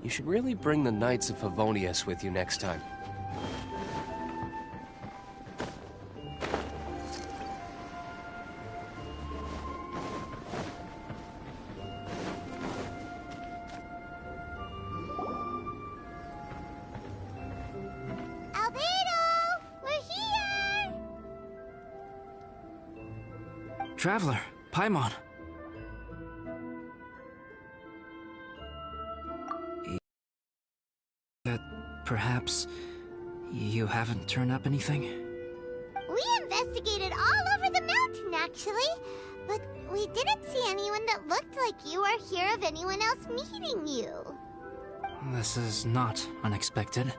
You should really bring the Knights of Favonius with you next time. Traveler, Paimon. Perhaps you haven't turned up anything? We investigated all over the mountain, actually. But we didn't see anyone that looked like you or hear of anyone else meeting you. This is not unexpected.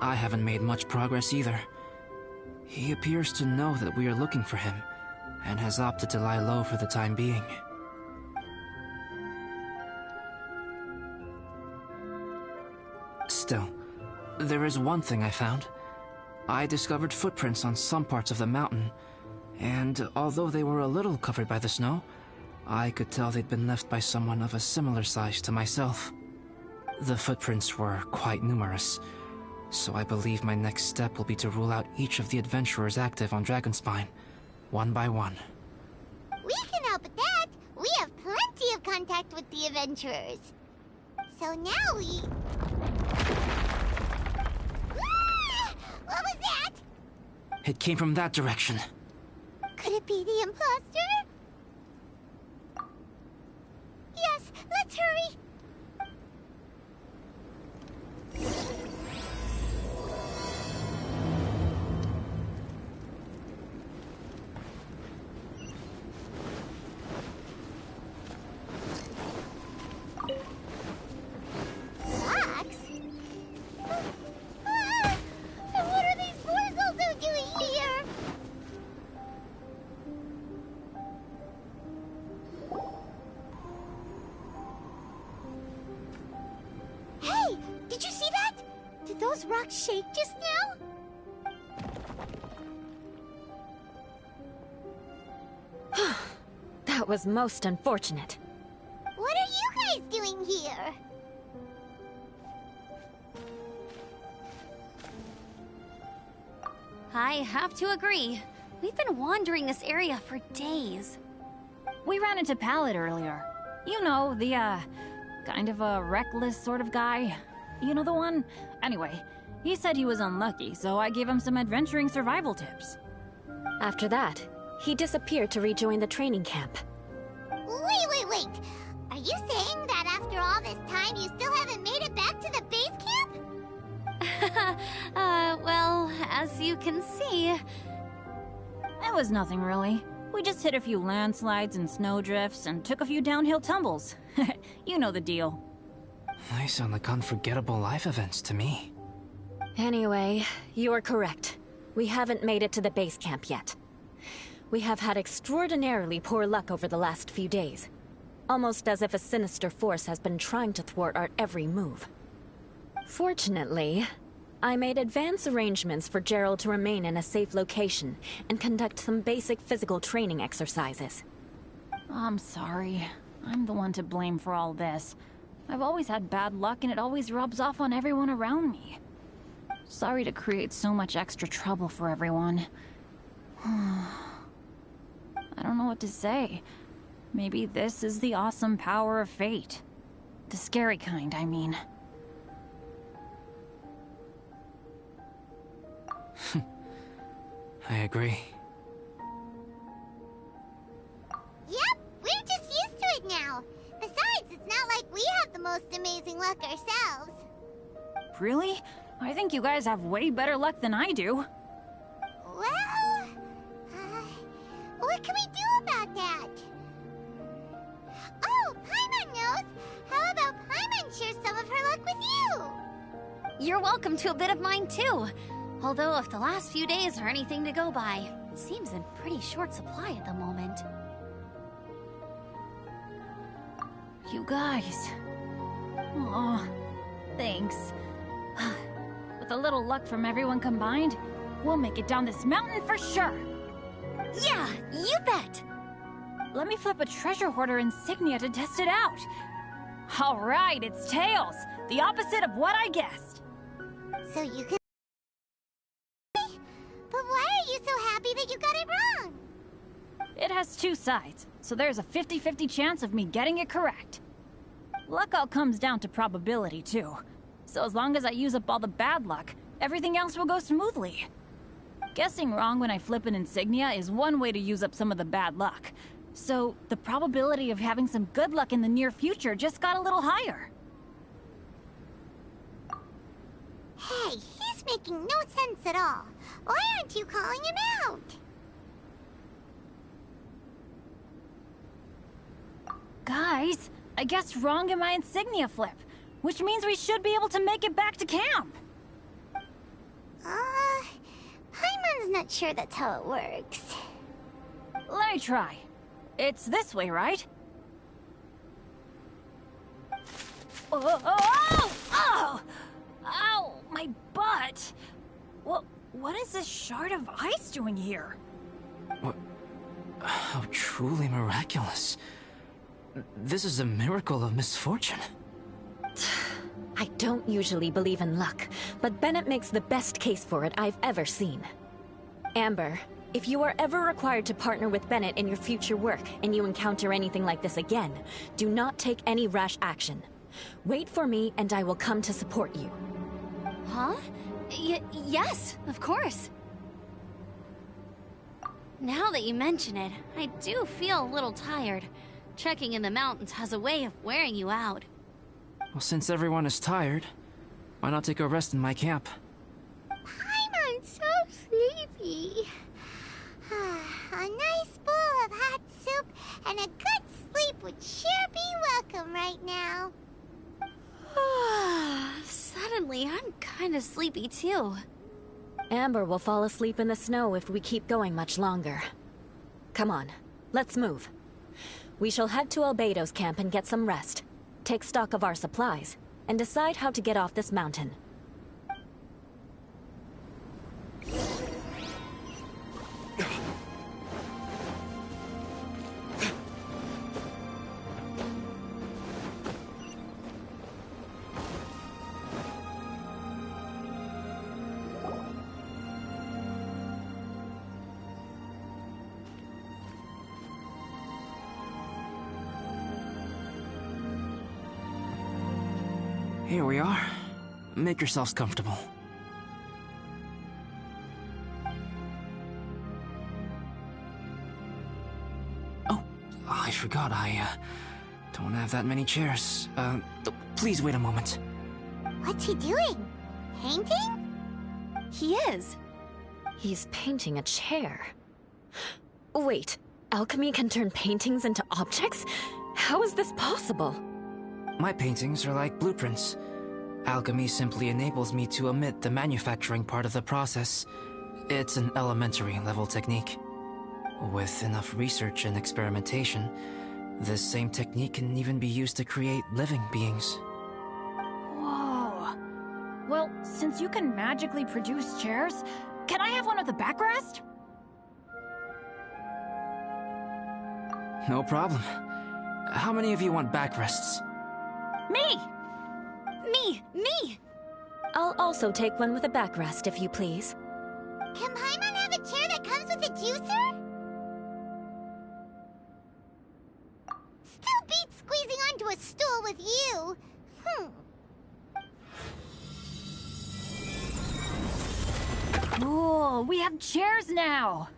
I haven't made much progress either. He appears to know that we are looking for him, and has opted to lie low for the time being. Still, there is one thing I found. I discovered footprints on some parts of the mountain, and although they were a little covered by the snow, I could tell they'd been left by someone of a similar size to myself. The footprints were quite numerous, so I believe my next step will be to rule out each of the adventurers active on Dragonspine, one by one. We can help with that. We have plenty of contact with the adventurers. So now we... Ah! What was that? It came from that direction. Could it be the imposter? Yes, let's hurry. Fox? Ah! And what are these boys also doing here? Hey! Did you see that? Did those rocks shake just now? That was most unfortunate. What are you guys doing here? I have to agree. We've been wandering this area for days. We ran into Pallet earlier. You know, the, kind of a reckless sort of guy. You know the one? Anyway, he said he was unlucky, so I gave him some adventuring survival tips. After that, he disappeared to rejoin the training camp. Wait. Are you saying that after all this time you still haven't made it back to the base camp? Well, as you can see... It was nothing really. We just hit a few landslides and snowdrifts and took a few downhill tumbles. You know the deal. They sound like unforgettable life events to me. Anyway, you're correct. We haven't made it to the base camp yet. We have had extraordinarily poor luck over the last few days. Almost as if a sinister force has been trying to thwart our every move. Fortunately, I made advance arrangements for Gerald to remain in a safe location and conduct some basic physical training exercises. I'm sorry. I'm the one to blame for all this. I've always had bad luck and it always rubs off on everyone around me. Sorry to create so much extra trouble for everyone. I don't know what to say. Maybe this is the awesome power of fate. The scary kind, I mean. I agree. Yeah, it's not like we have the most amazing luck ourselves. Really? I think you guys have way better luck than I do. Well, what can we do about that? Oh, Paimon knows! How about Paimon share some of her luck with you? You're welcome to a bit of mine too. Although if the last few days are anything to go by, it seems in pretty short supply at the moment. You guys. Aw, thanks. With a little luck from everyone combined, we'll make it down this mountain for sure. Yeah, you bet! Let me flip a treasure hoarder insignia to test it out. All right, it's tails. The opposite of what I guessed. So you can... But why are you so happy that you got it wrong? It has two sides, so there's a 50-50 chance of me getting it correct. Luck all comes down to probability, too. So as long as I use up all the bad luck, everything else will go smoothly. Guessing wrong when I flip an insignia is one way to use up some of the bad luck. So the probability of having some good luck in the near future just got a little higher. Hey, he's making no sense at all. Why aren't you calling him out? Guys, I guessed wrong in my insignia flip, which means we should be able to make it back to camp. Paimon's not sure that's how it works. Let me try. It's this way, right? Oh! Oh! Oh! Ow! My butt! What is this shard of ice doing here? What? How truly miraculous. This is a miracle of misfortune. I don't usually believe in luck, but Bennett makes the best case for it I've ever seen. Amber, if you are ever required to partner with Bennett in your future work, and you encounter anything like this again, do not take any rash action. Wait for me, and I will come to support you. Huh? Yes, of course. Now that you mention it, I do feel a little tired. Trekking in the mountains has a way of wearing you out. Well, since everyone is tired, why not take a rest in my camp? Paimon's so sleepy. A nice bowl of hot soup and a good sleep would sure be welcome right now. Suddenly, I'm kind of sleepy too. Amber will fall asleep in the snow if we keep going much longer. Come on, let's move. We shall head to Albedo's camp and get some rest. Take stock of our supplies, and decide how to get off this mountain. Here we are. Make yourselves comfortable. Oh, I forgot I don't have that many chairs. Please wait a moment. What's he doing? Painting? He is. He's painting a chair. Wait, alchemy can turn paintings into objects? How is this possible? My paintings are like blueprints. Alchemy simply enables me to omit the manufacturing part of the process. It's an elementary level technique. With enough research and experimentation, this same technique can even be used to create living beings. Whoa. Well, since you can magically produce chairs, can I have one with a backrest? No problem. How many of you want backrests? Me! Me! I'll also take one with a backrest, if you please. Can Paimon have a chair that comes with a juicer? Still beats squeezing onto a stool with you. Cool, we have chairs now!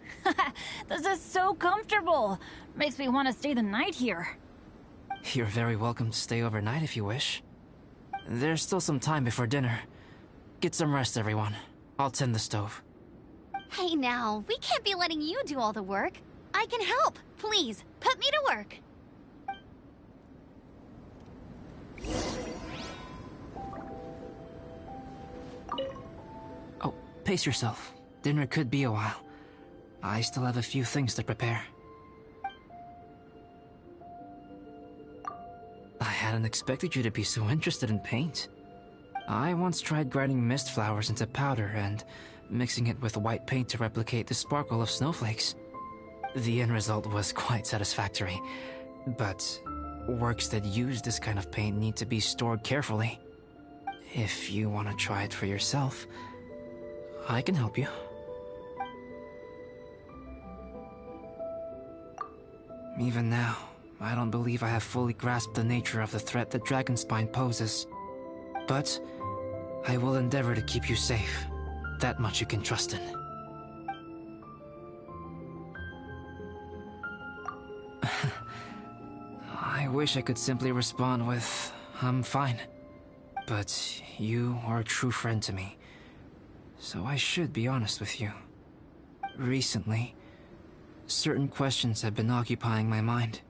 This is so comfortable! Makes me want to stay the night here. You're very welcome to stay overnight if you wish. There's still some time before dinner. Get some rest, everyone. I'll tend the stove. Hey now, we can't be letting you do all the work. I can help. Please, put me to work. Oh, pace yourself. Dinner could be a while. I still have a few things to prepare. I hadn't expected you to be so interested in paint. I once tried grinding mist flowers into powder and mixing it with white paint to replicate the sparkle of snowflakes. The end result was quite satisfactory, but works that use this kind of paint need to be stored carefully. If you want to try it for yourself, I can help you. Even now, I don't believe I have fully grasped the nature of the threat that Dragonspine poses. But I will endeavor to keep you safe. That much you can trust in. I wish I could simply respond with, I'm fine. But you are a true friend to me, so I should be honest with you. Recently, certain questions have been occupying my mind.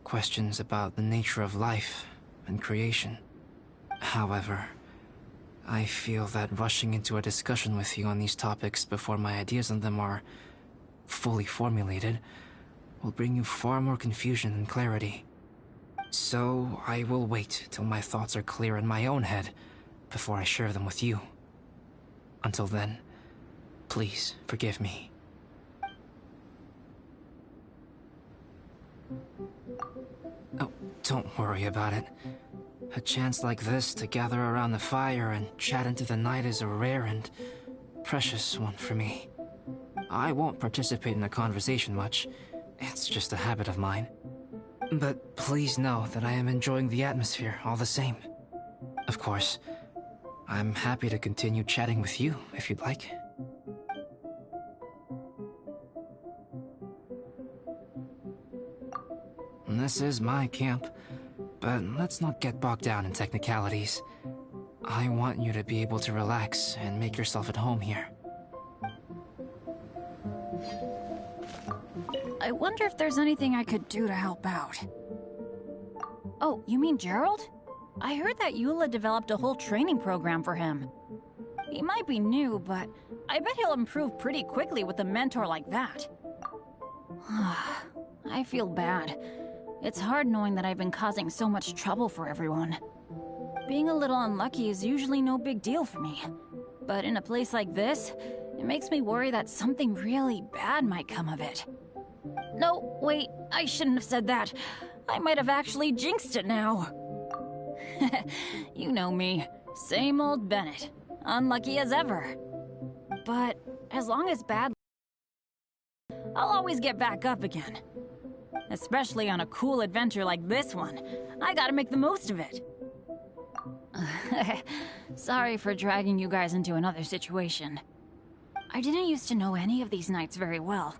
Questions about the nature of life and creation. However, I feel that rushing into a discussion with you on these topics before my ideas on them are fully formulated will bring you far more confusion than clarity. So I will wait till my thoughts are clear in my own head before I share them with you. Until then, please forgive me. Oh, don't worry about it. A chance like this to gather around the fire and chat into the night is a rare and precious one for me. I won't participate in the conversation much. It's just a habit of mine. But please know that I am enjoying the atmosphere all the same. Of course, I'm happy to continue chatting with you if you'd like. This is my camp, but let's not get bogged down in technicalities. I want you to be able to relax and make yourself at home here. I wonder if there's anything I could do to help out. Oh, you mean Gerald? I heard that Eula developed a whole training program for him. He might be new, but I bet he'll improve pretty quickly with a mentor like that. I feel bad. It's hard knowing that I've been causing so much trouble for everyone. Being a little unlucky is usually no big deal for me. But in a place like this, it makes me worry that something really bad might come of it. No, wait, I shouldn't have said that. I might have actually jinxed it now. You know me, same old Bennett. Unlucky as ever. But as long as bad, I'll always get back up again. Especially on a cool adventure like this one. I gotta make the most of it. Sorry for dragging you guys into another situation. I didn't used to know any of these knights very well,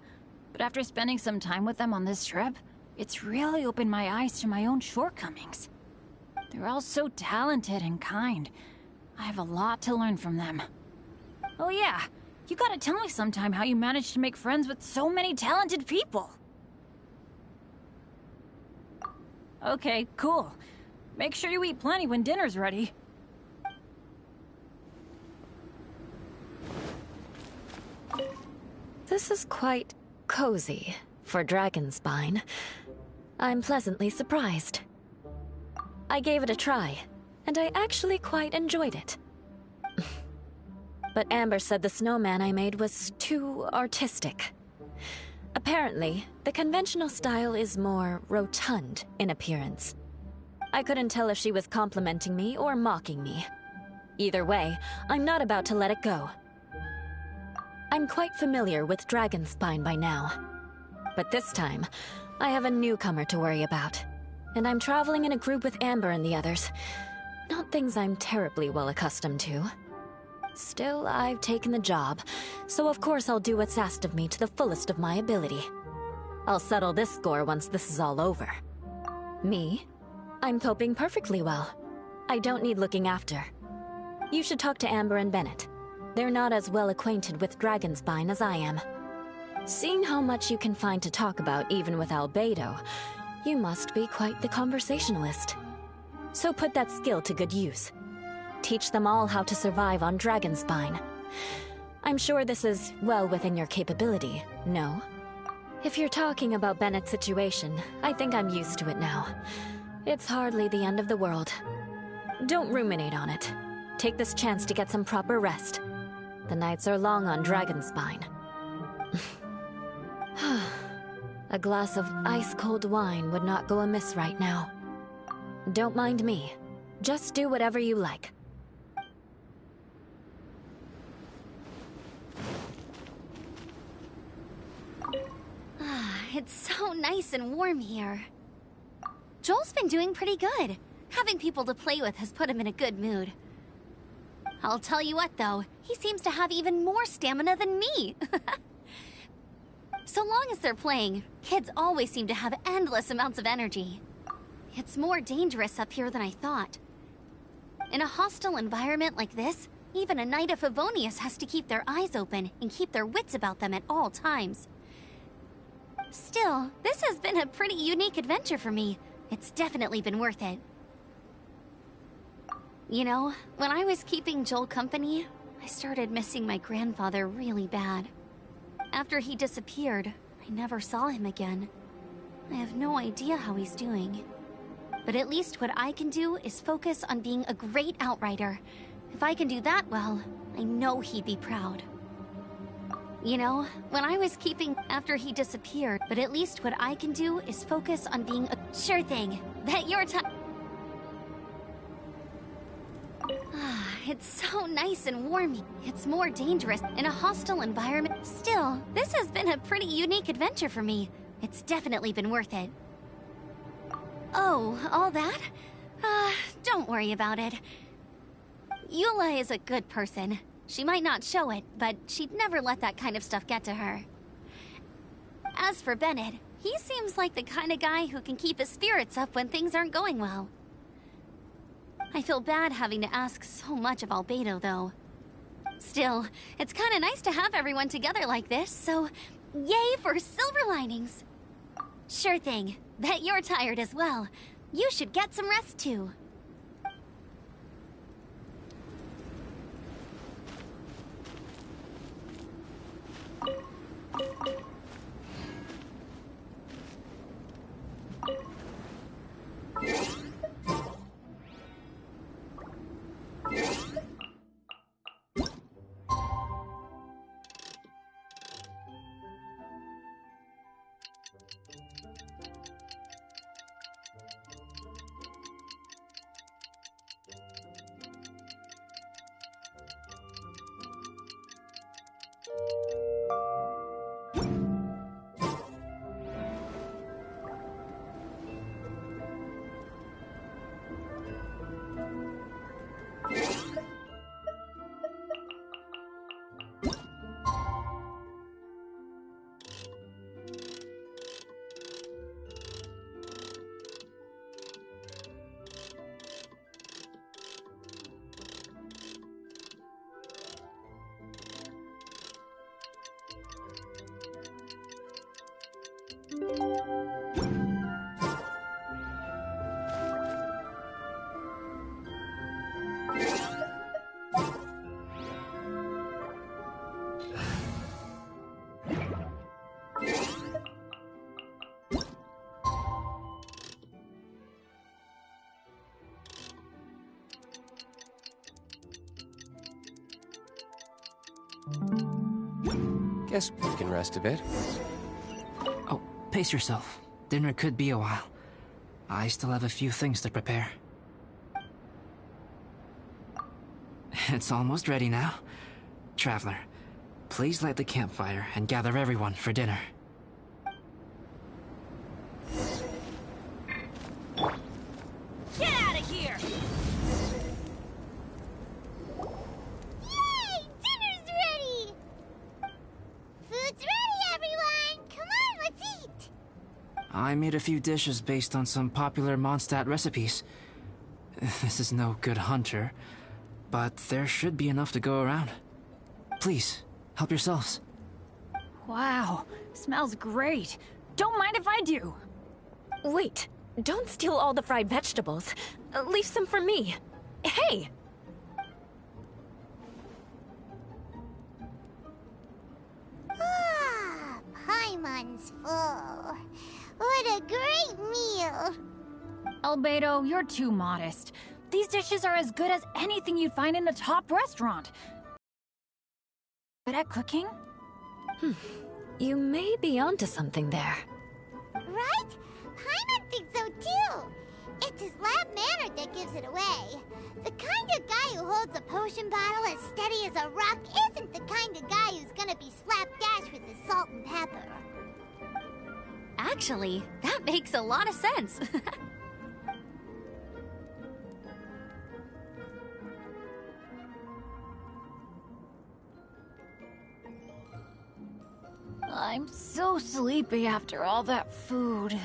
but after spending some time with them on this trip, it's really opened my eyes to my own shortcomings. They're all so talented and kind. I have a lot to learn from them. Oh yeah, you gotta tell me sometime how you managed to make friends with so many talented people. Okay, cool. Make sure you eat plenty when dinner's ready. This is quite cozy for Dragonspine. I'm pleasantly surprised. I gave it a try, and I actually quite enjoyed it. But Amber said the snowman I made was too artistic. Apparently, the conventional style is more rotund in appearance. I couldn't tell if she was complimenting me or mocking me. Either way, I'm not about to let it go. I'm quite familiar with Dragonspine by now. But this time, I have a newcomer to worry about. And I'm traveling in a group with Amber and the others. Not things I'm terribly well accustomed to. Still, I've taken the job, so of course I'll do what's asked of me to the fullest of my ability. I'll settle this score once this is all over. Me? I'm coping perfectly well. I don't need looking after. You should talk to Amber and Bennett. They're not as well acquainted with Dragonspine as I am. Seeing how much you can find to talk about even with Albedo, you must be quite the conversationalist. So put that skill to good use. Teach them all how to survive on Dragonspine. I'm sure this is well within your capability, no? If you're talking about Bennett's situation, I think I'm used to it now. It's hardly the end of the world. Don't ruminate on it. Take this chance to get some proper rest. The nights are long on Dragonspine. A glass of ice-cold wine would not go amiss right now. Don't mind me. Just do whatever you like. It's so nice and warm here. Joel's been doing pretty good. Having people to play with has put him in a good mood. I'll tell you what, though, he seems to have even more stamina than me. So long as they're playing, kids always seem to have endless amounts of energy. It's more dangerous up here than I thought. In a hostile environment like this, even a Knight of Favonius has to keep their eyes open and keep their wits about them at all times. Still, this has been a pretty unique adventure for me. It's definitely been worth it. You know, when I was keeping Joel company, I started missing my grandfather really bad. After he disappeared, I never saw him again. I have no idea how he's doing. But at least what I can do is focus on being a great outrider. If I can do that well, I know he'd be proud. You know, when I was keeping after he disappeared, but at least what I can do is focus on being a sure thing. That your time. It's so nice and warm. It's more dangerous in a hostile environment. Still, this has been a pretty unique adventure for me. It's definitely been worth it. Oh, all that? Don't worry about it. Eula is a good person. She might not show it, but she'd never let that kind of stuff get to her. As for Bennett, he seems like the kind of guy who can keep his spirits up when things aren't going well. I feel bad having to ask so much of Albedo, though. Still, it's kind of nice to have everyone together like this, so yay for silver linings! Sure thing. Bet you're tired as well. You should get some rest, too. Guess we can rest a bit. Oh, pace yourself. Dinner could be a while. I still have a few things to prepare. It's almost ready now. Traveler, please light the campfire and gather everyone for dinner. Get out of here! Yay! Dinner's ready! Food's ready, everyone! Come on, let's eat! I made a few dishes based on some popular Mondstadt recipes. This is no good hunter, but there should be enough to go around. Please, help yourselves. Wow, smells great. Don't mind if I do. Wait, don't steal all the fried vegetables. Leave some for me. Hey! Ah, Paimon's full. What a great meal! Albedo, you're too modest. These dishes are as good as anything you'd find in a top restaurant. Good at cooking? You may be onto something there. Right? Paimon thinks so too. It's his lab manner that gives it away. The kind of guy who holds a potion bottle as steady as a rock isn't the kind of guy who's gonna be slapdash with his salt and pepper. Actually, that makes a lot of sense. I'm so sleepy after all that food.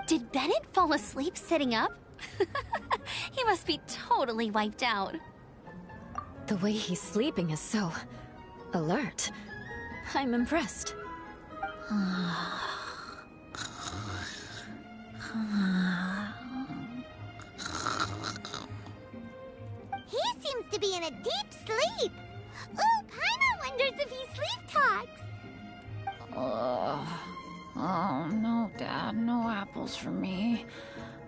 Did Bennett fall asleep sitting up? He must be totally wiped out. The way he's sleeping is so alert. I'm impressed. He seems to be in a deep sleep. Ooh, Paimon wonders if he sleep talks. Oh, no, Dad, no apples for me.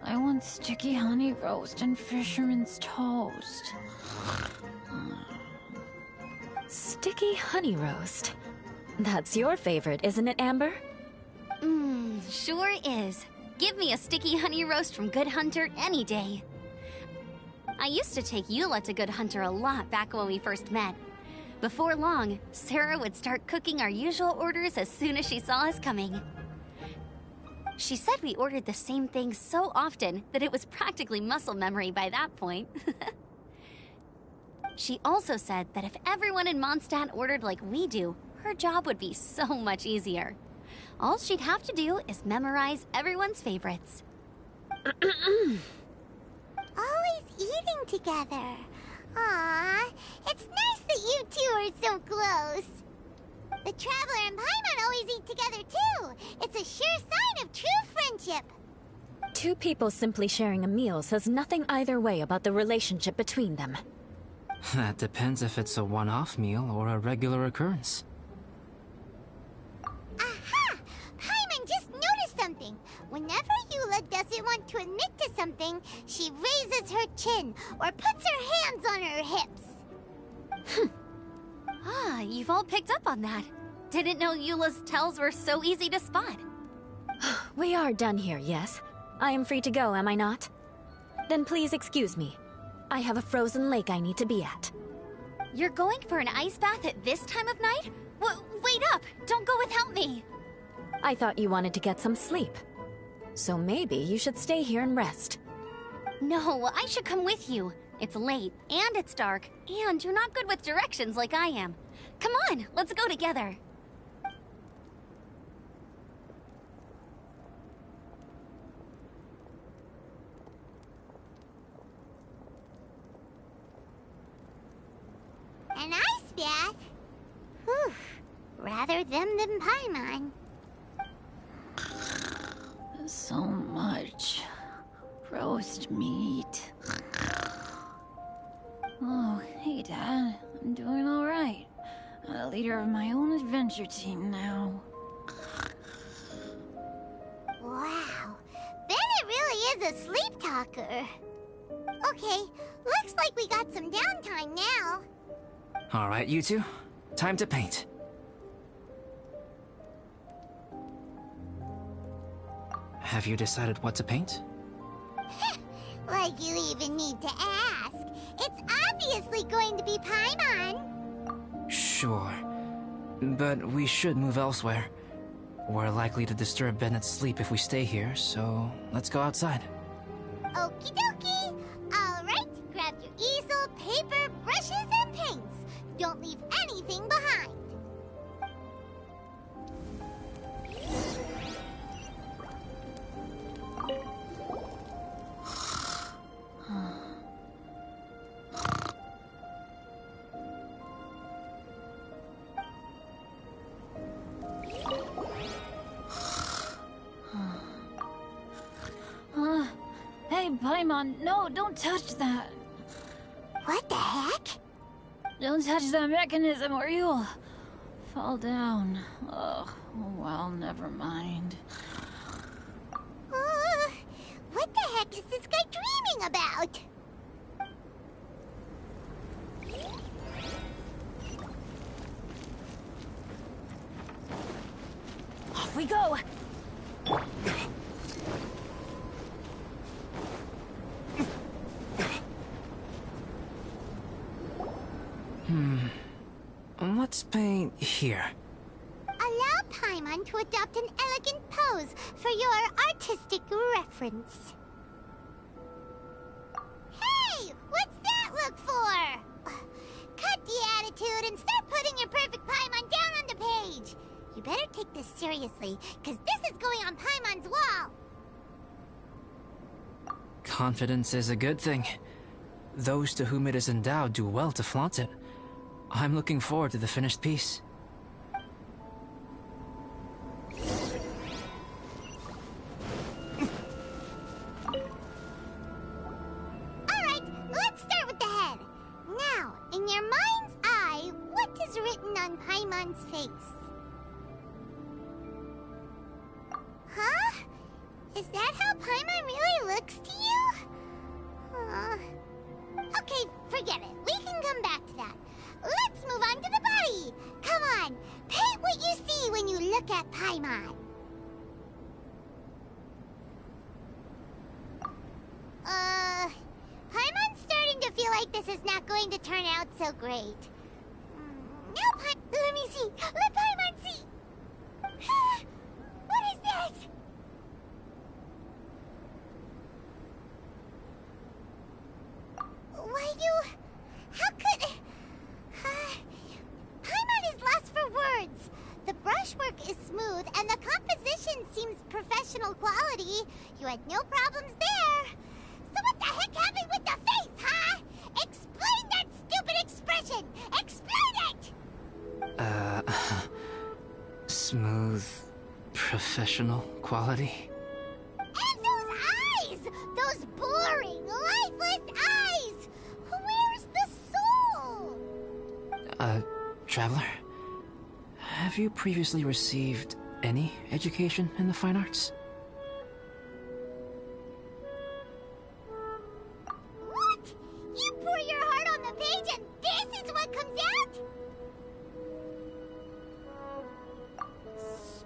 I want sticky honey roast and fisherman's toast. Sticky honey roast. That's your favorite, isn't it, Amber? Sure is. Give me a sticky honey roast from Good Hunter any day. I used to take Eula to Good Hunter a lot back when we first met. Before long, Sarah would start cooking our usual orders as soon as she saw us coming. She said we ordered the same thing so often that it was practically muscle memory by that point. She also said that if everyone in Mondstadt ordered like we do, her job would be so much easier. All she'd have to do is memorize everyone's favorites. Always eating together. Aww, it's nice that you two are so close. The Traveler and Paimon always eat together too. It's a sure sign of true friendship. Two people simply sharing a meal says nothing either way about the relationship between them. That depends if it's a one-off meal or a regular occurrence. Aha! Paimon just noticed something. Whenever Eula doesn't want to admit to something, she raises her chin or puts her hands on her hips. Ah, you've all picked up on that. Didn't know Eula's tells were so easy to spot. We are done here, yes? I am free to go, am I not? Then please excuse me. I have a frozen lake I need to be at. You're going for an ice bath at this time of night? Wait up! Don't go without me! I thought you wanted to get some sleep. So maybe you should stay here and rest. No, I should come with you. It's late, and it's dark, and you're not good with directions like I am. Come on, let's go together. An ice bath? Whew. Rather them than Paimon. So much roast meat. Oh, hey, Dad. I'm doing all right. I'm a leader of my own adventure team now. Wow. Bennett really is a sleep talker. Okay, looks like we got some downtime now. All right, you two. Time to paint. Have you decided what to paint? Like you even need to ask. It's obviously going to be Paimon. Sure. But we should move elsewhere. We're likely to disturb Bennett's sleep if we stay here, so let's go outside. Okie dokie. All right, grab your Don't leave anything behind. Hey, Paimon, no, don't touch that. What the heck? Don't touch that mechanism or you'll fall down. Ugh, well, never mind. What the heck is this guy dreaming about? Off we go! Let's paint here. Allow Paimon to adopt an elegant pose for your artistic reference. Hey! What's that look for? Cut the attitude and start putting your perfect Paimon down on the page. You better take this seriously, because this is going on Paimon's wall. Confidence is a good thing. Those to whom it is endowed do well to flaunt it. I'm looking forward to the finished piece. Alright, let's start with the head. Now, in your mind's eye, what is written on Paimon's face? Huh? Is that how Paimon really looks to you? Okay, forget it. We can come back to that. Let's move on to the body. Come on, paint what you see when you look at Paimon. Paimon's starting to feel like this is not going to turn out so great. Now, let me see. Let Paimon see. What is that? How could... Paimon is lost for words. The brushwork is smooth, and the composition seems professional quality. You had no problems there. So what the heck happened with the face, huh? Explain that stupid expression! Explain it! Smooth, professional quality. And those eyes! Those boring, lifeless eyes! Where's the soul? Traveler? Have you previously received any education in the fine arts? What? You pour your heart on the page and this is what comes out?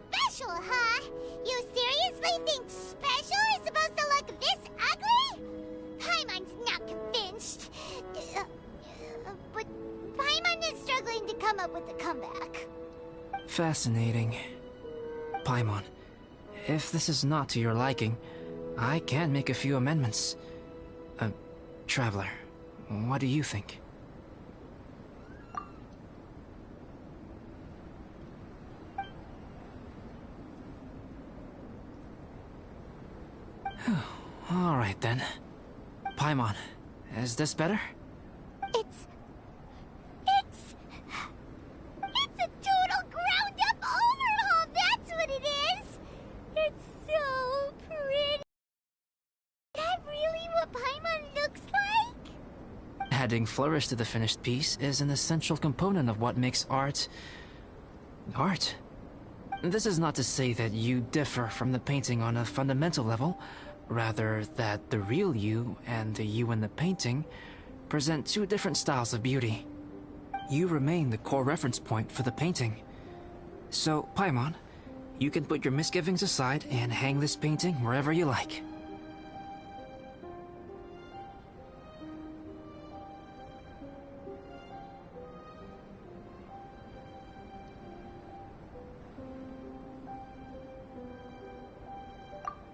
Special, huh? You seriously think special is supposed to look this ugly? Paimon's not convinced. But Paimon is struggling to come up with a comeback. Fascinating. Paimon, if this is not to your liking, I can make a few amendments. Traveler, what do you think? All right then. Paimon, is this better? It's a total ground-up overhaul, that's what it is! It's so pretty. Is that really what Paimon looks like? Adding flourish to the finished piece is an essential component of what makes art... art. This is not to say that you differ from the painting on a fundamental level, rather that the real you and the you in the painting present two different styles of beauty. You remain the core reference point for the painting. So, Paimon, you can put your misgivings aside and hang this painting wherever you like.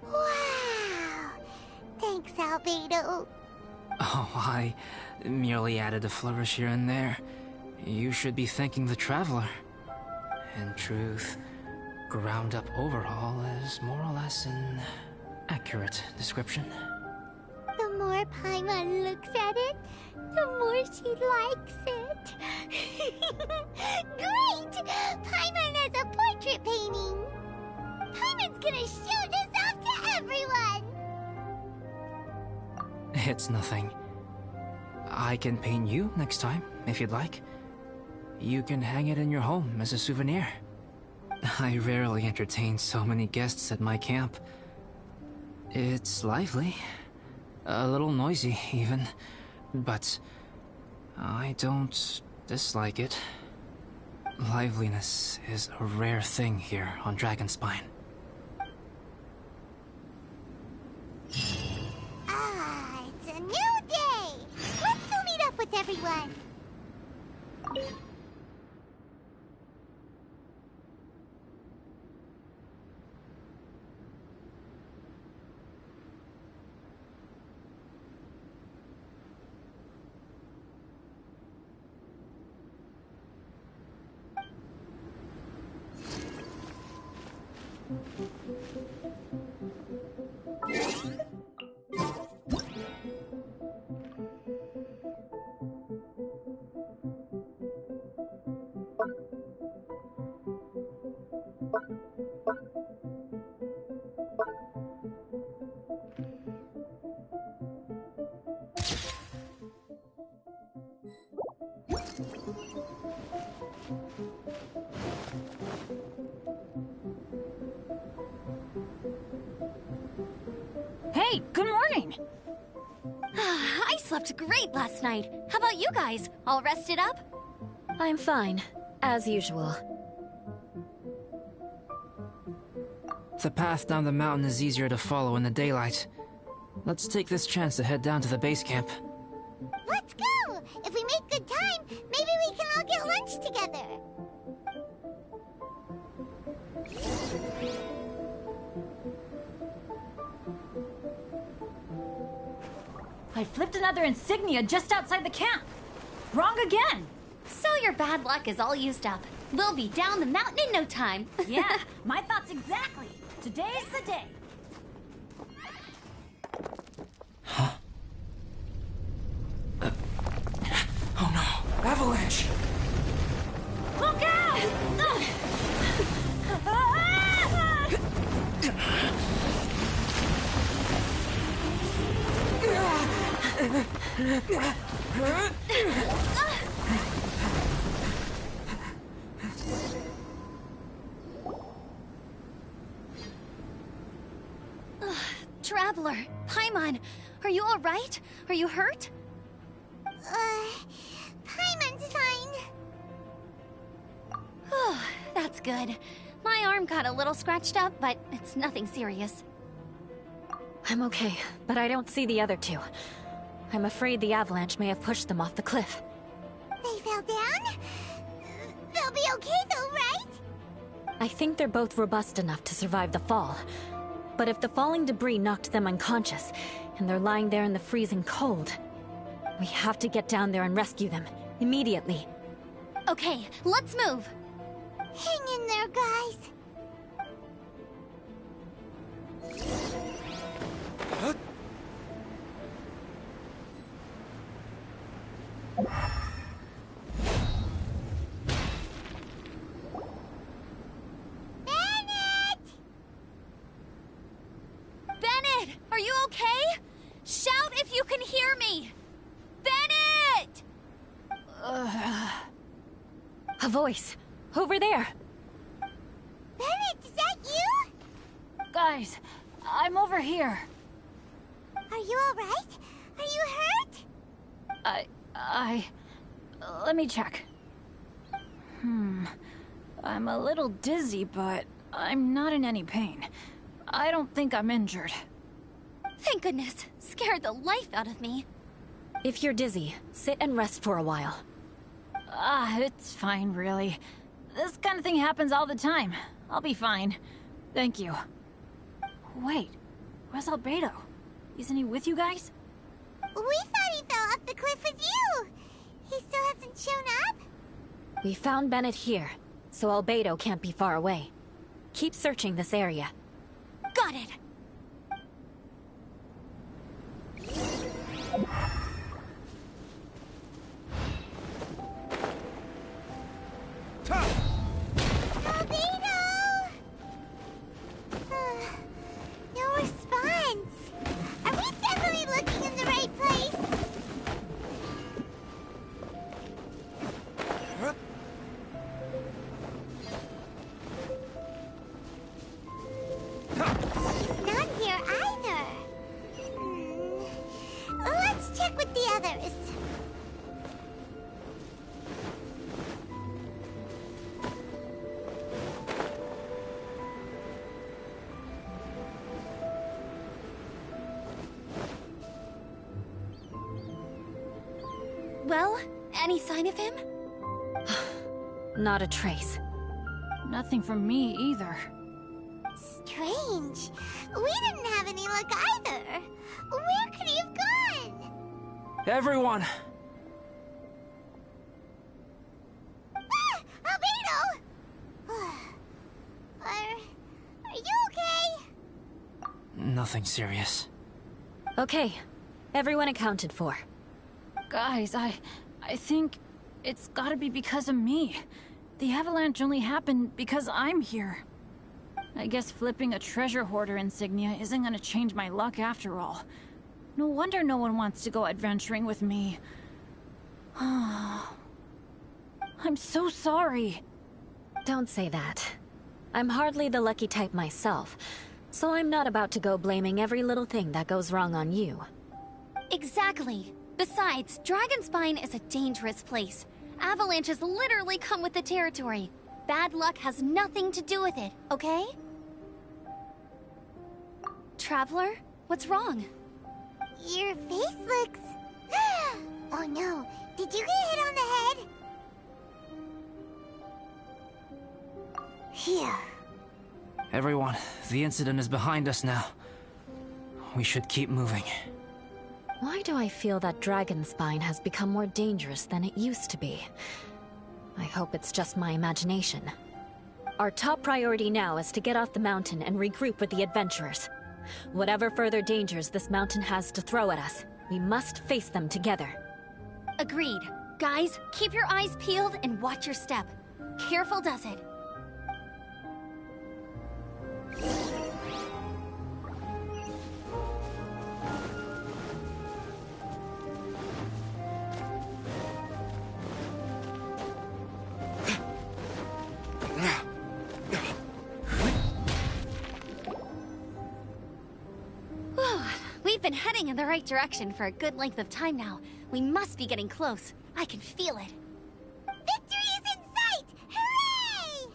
Wow! Thanks, Albedo. Oh, I merely added a flourish here and there. You should be thanking the Traveler. In truth, ground up overhaul is more or less an accurate description. The more Paimon looks at it, the more she likes it. Great! Paimon has a portrait painting! Paimon's gonna show this off to everyone! It's nothing. I can paint you next time, if you'd like. You can hang it in your home as a souvenir. I rarely entertain so many guests at my camp. It's lively. A little noisy, even. But I don't dislike it. Liveliness is a rare thing here on Dragonspine. Ah, it's a new day! Let's go meet up with everyone! Hey, good morning! I slept great last night. How about you guys? All rested up? I'm fine, as usual. The path down the mountain is easier to follow in the daylight. Let's take this chance to head down to the base camp. Let's go! If we make good time, maybe we can all get lunch together! I flipped another insignia just outside the camp. Wrong again. So your bad luck is all used up. We'll be down the mountain in no time. Yeah, my thoughts exactly. Today's the day. Oh no! Avalanche! Look out! Traveler, Paimon, are you all right? Are you hurt? Paimon's fine. Oh, that's good. My arm got a little scratched up, but it's nothing serious. I'm okay, but I don't see the other two. I'm afraid the avalanche may have pushed them off the cliff. They fell down? They'll be okay though, right? I think they're both robust enough to survive the fall. But if the falling debris knocked them unconscious, and they're lying there in the freezing cold, we have to get down there and rescue them, immediately. Okay, let's move. Hang in there, guys. Bennett, are you okay? Shout if you can hear me. Bennett! A voice! Over there! Bennett, is that you? Guys, I'm over here. Are you alright? Are you hurt? Let me check. I'm a little dizzy, but I'm not in any pain. I don't think I'm injured. Thank goodness. Scared the life out of me. If you're dizzy, sit and rest for a while. It's fine, really. This kind of thing happens all the time. I'll be fine. Thank you. Wait, where's Albedo? Isn't he with you guys? We thought he fell off the cliff with you. He still hasn't shown up? We found Bennett here, so Albedo can't be far away. Keep searching this area. Got it! Albedo! No response. Are we definitely looking in the right place? He's not here either. Let's check with the others. Well, any sign of him? Not a trace. Nothing from me either. Strange. We didn't have any luck either. Where could he have gone? Everyone! Ah! Albedo! Are you okay? Nothing serious. Okay, everyone accounted for. Guys, I think it's gotta be because of me. The avalanche only happened because I'm here. I guess flipping a treasure hoarder insignia isn't gonna change my luck after all. No wonder no one wants to go adventuring with me. I'm so sorry. Don't say that. I'm hardly the lucky type myself, so I'm not about to go blaming every little thing that goes wrong on you. Exactly. Besides, Dragonspine is a dangerous place. Avalanches literally come with the territory. Bad luck has nothing to do with it, okay? Traveler, what's wrong? Your face looks... Oh no, did you get hit on the head? Here. Everyone, the incident is behind us now. We should keep moving. Why do I feel that Dragonspine has become more dangerous than it used to be? I hope it's just my imagination. Our top priority now is to get off the mountain and regroup with the adventurers. Whatever further dangers this mountain has to throw at us, we must face them together. Agreed. Guys, keep your eyes peeled and watch your step. Careful does it. We've been heading in the right direction for a good length of time now. We must be getting close. I can feel it. Victory is in sight! Hooray!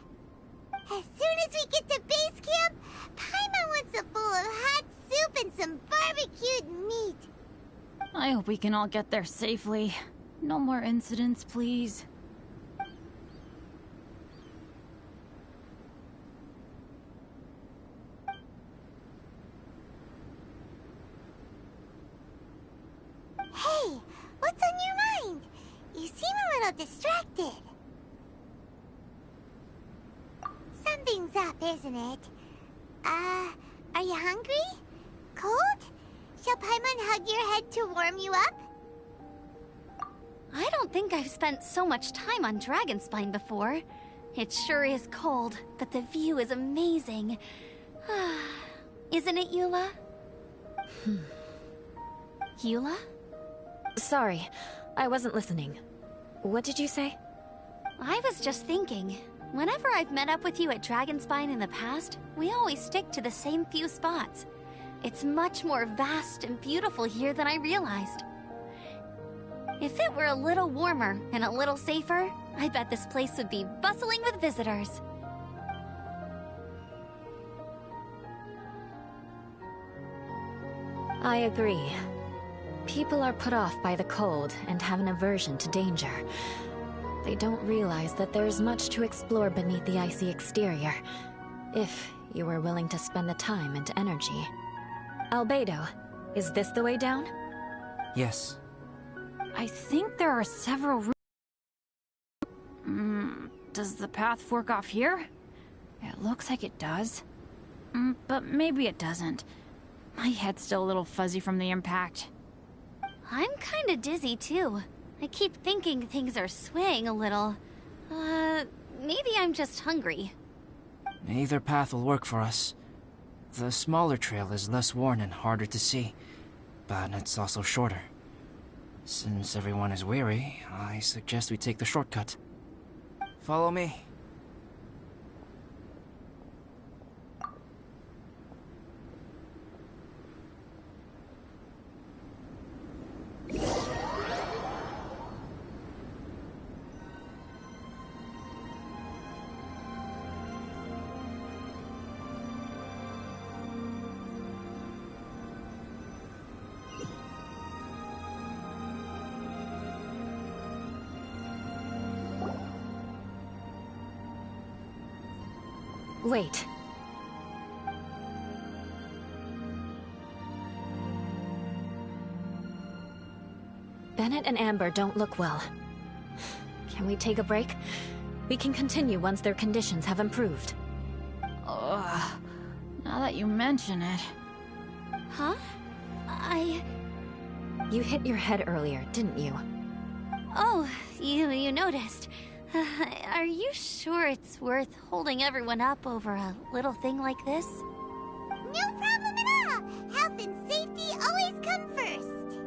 As soon as we get to base camp, Paimon wants a bowl of hot soup and some barbecued meat. I hope we can all get there safely. No more incidents, please. Hey, what's on your mind? You seem a little distracted. Something's up, isn't it? Are you hungry? Cold? Shall Paimon hug your head to warm you up? I don't think I've spent so much time on Dragonspine before. It sure is cold, but the view is amazing. Isn't it, Eula? Eula? Sorry, I wasn't listening. What did you say? I was just thinking. Whenever I've met up with you at Dragonspine in the past, we always stick to the same few spots. It's much more vast and beautiful here than I realized. If it were a little warmer and a little safer, I bet this place would be bustling with visitors. I agree. People are put off by the cold and have an aversion to danger. They don't realize that there is much to explore beneath the icy exterior, if you were willing to spend the time and energy. Albedo, is this the way down? Yes. I think there are several Does the path fork off here? It looks like it does. But maybe it doesn't. My head's still a little fuzzy from the impact. I'm kinda dizzy too. I keep thinking things are swaying a little. Maybe I'm just hungry. Either path will work for us. The smaller trail is less worn and harder to see, but it's also shorter. Since everyone is weary, I suggest we take the shortcut. Follow me. Wait. Bennett and Amber don't look well. Can we take a break? We can continue once their conditions have improved. Ugh. Now that you mention it. Huh? You hit your head earlier, didn't you? Oh, you noticed. Are you sure it's worth holding everyone up over a little thing like this? No problem at all! Health and safety always come first!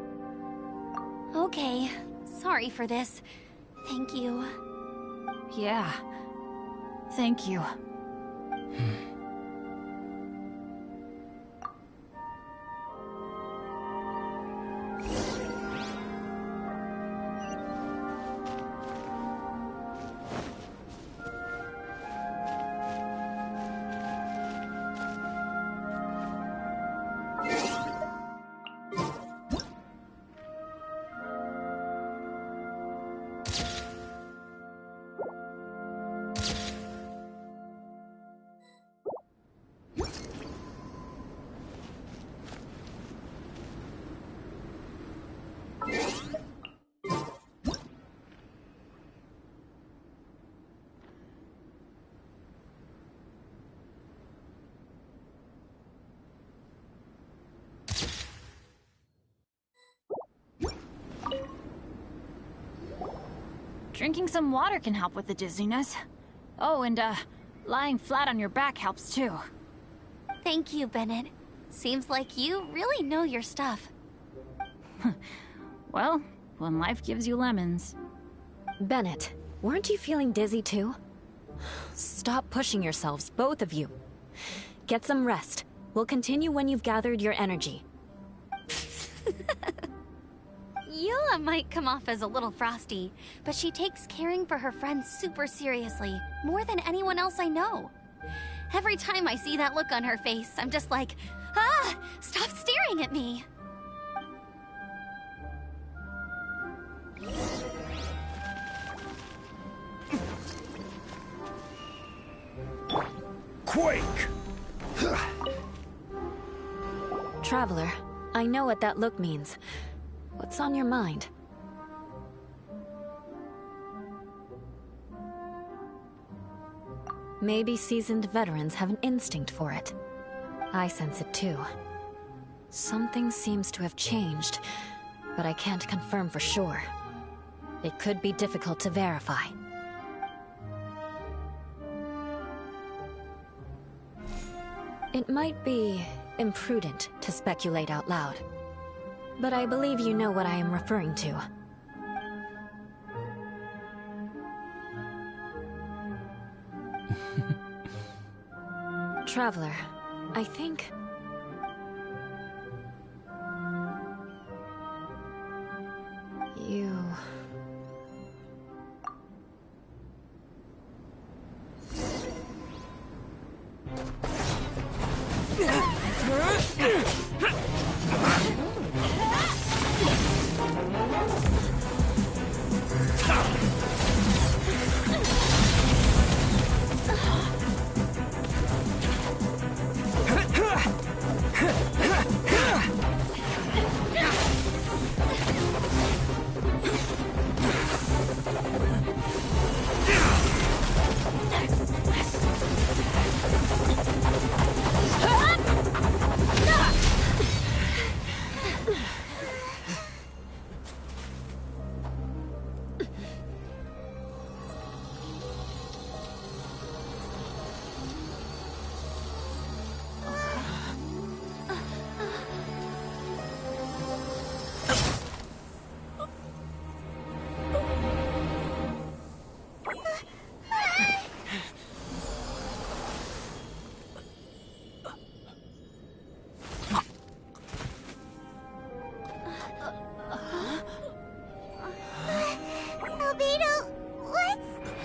Okay, sorry for this. Thank you. Yeah. Thank you. Drinking some water can help with the dizziness. Oh, and lying flat on your back helps too. Thank you, Bennett. Seems like you really know your stuff. Well, when life gives you lemons. Bennett, weren't you feeling dizzy too? Stop pushing yourselves, both of you. Get some rest. We'll continue when you've gathered your energy. Yula might come off as a little frosty, but she takes caring for her friends super seriously, more than anyone else I know. Every time I see that look on her face, I'm just like, ah! Stop staring at me! Quake! Traveler, I know what that look means. What's on your mind? Maybe seasoned veterans have an instinct for it. I sense it too. Something seems to have changed, but I can't confirm for sure. It could be difficult to verify. It might be imprudent to speculate out loud, but I believe you know what I am referring to. Traveler, I think... you...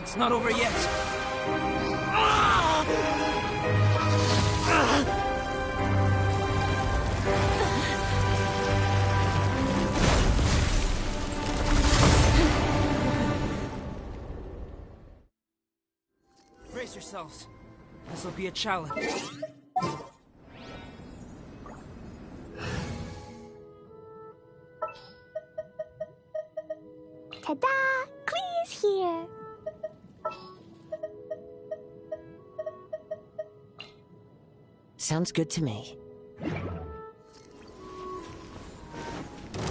It's not over yet. Brace yourselves. This will be a challenge. Ta-da! Clee's here! Sounds good to me.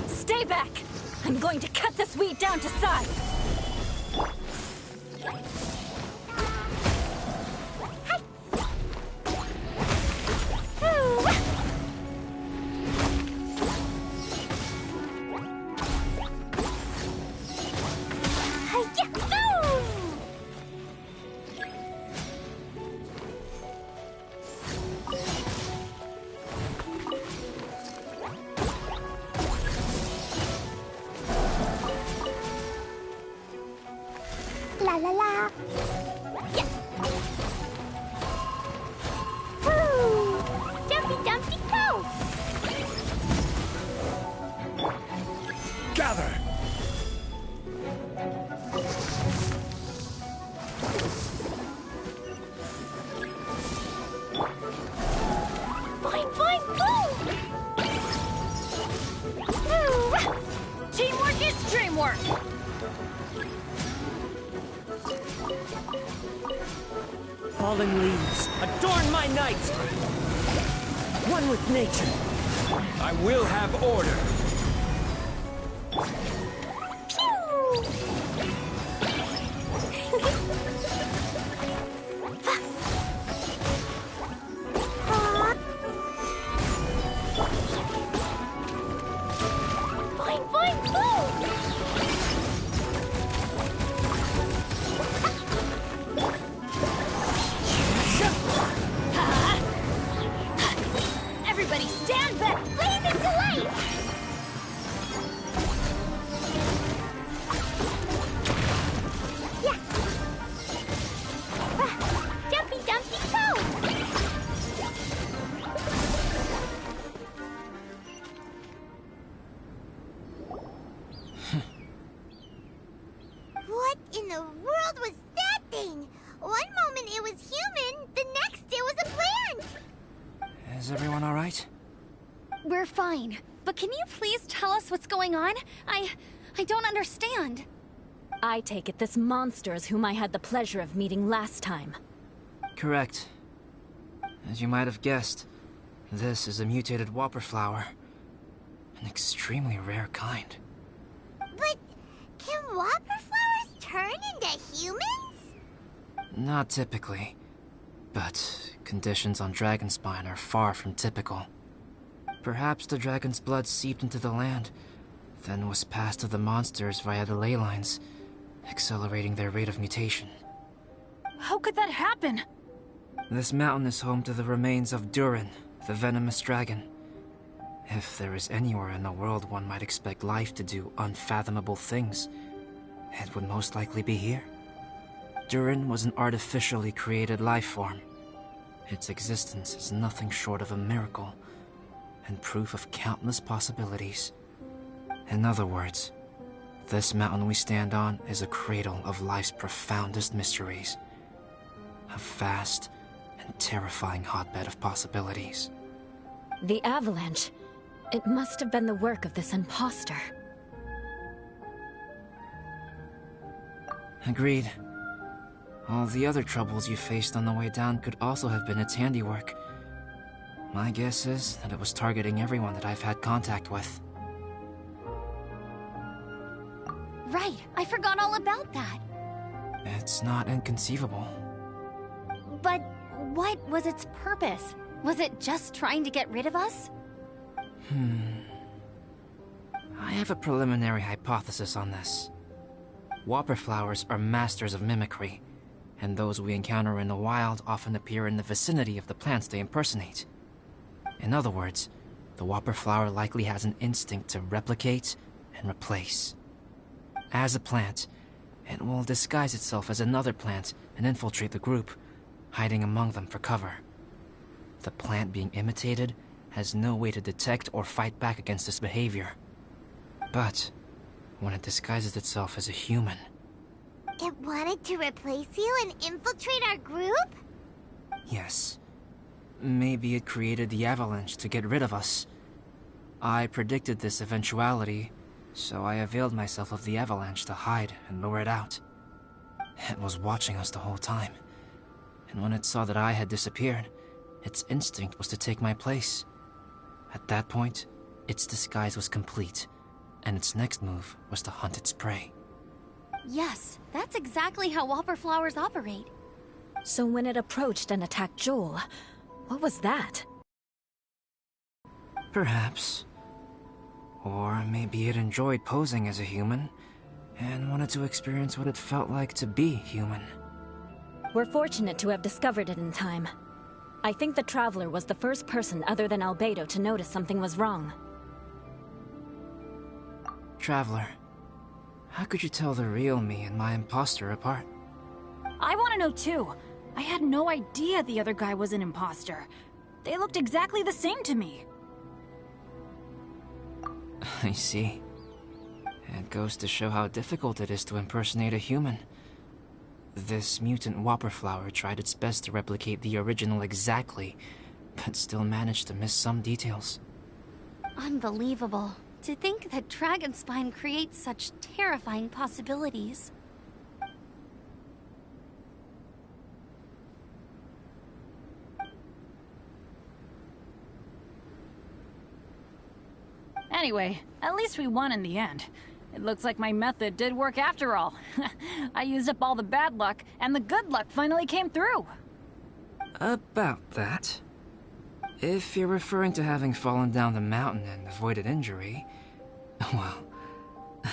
Stay back! I'm going to cut this weed down to size! La la la. Yeah. Woo! Jumpy dumpty go! Gather! Boing boing boom! Woo! Teamwork is dreamwork! Fallen leaves, adorn my night! One with nature. I will have order. Boing boing boom! Everybody stand back! Blazing delight! Yeah. Jumpy dumpty go! What in the world was that thing? One moment it was human, the next it was a plant! Is everyone alright? We're fine. But can you please tell us what's going on? I don't understand. I take it this monster is whom I had the pleasure of meeting last time. Correct. As you might have guessed, this is a mutated whopper flower. An extremely rare kind. But can whopper flowers turn into humans? Not typically. But conditions on Dragonspine are far from typical. Perhaps the dragon's blood seeped into the land, then was passed to the monsters via the ley lines, accelerating their rate of mutation. How could that happen? This mountain is home to the remains of Durin, the venomous dragon. If there is anywhere in the world one might expect life to do unfathomable things, it would most likely be here. Durin was an artificially created life form. Its existence is nothing short of a miracle, and proof of countless possibilities. In other words, this mountain we stand on is a cradle of life's profoundest mysteries. A vast and terrifying hotbed of possibilities. The avalanche. It must have been the work of this imposter. Agreed. All the other troubles you faced on the way down could also have been its handiwork. My guess is that it was targeting everyone that I've had contact with. Right, I forgot all all about that. It's not inconceivable. But what was its purpose? Was it just trying to get rid of us? I have a preliminary hypothesis on this. Whopper flowers are masters of mimicry, and those we encounter in the wild often appear in the vicinity of the plants they impersonate. In other words, the whopper flower likely has an instinct to replicate and replace. As a plant, it will disguise itself as another plant and infiltrate the group, hiding among them for cover. The plant being imitated has no way to detect or fight back against this behavior. But when it disguises itself as a human... It wanted to replace you and infiltrate our group? Yes. Maybe it created the avalanche to get rid of us. I predicted this eventuality, so I availed myself of the avalanche to hide and lure it out. It was watching us the whole time, and when it saw that I had disappeared, its instinct was to take my place. At that point, its disguise was complete, and its next move was to hunt its prey. Yes, that's exactly how whopper flowers operate. So when it approached and attacked Joel, what was that? Perhaps. Or maybe it enjoyed posing as a human, and wanted to experience what it felt like to be human. We're fortunate to have discovered it in time. I think the Traveler was the first person other than Albedo to notice something was wrong. Traveler, how could you tell the real me and my imposter apart? I want to know too. I had no idea the other guy was an imposter. They looked exactly the same to me. I see. It goes to show how difficult it is to impersonate a human. This mutant whopper flower tried its best to replicate the original exactly, but still managed to miss some details. Unbelievable. To think that Dragonspine creates such terrifying possibilities. Anyway, at least we won in the end. It looks like my method did work after all. I used up all the bad luck, and the good luck finally came through. About that. If you're referring to having fallen down the mountain and avoided injury, well,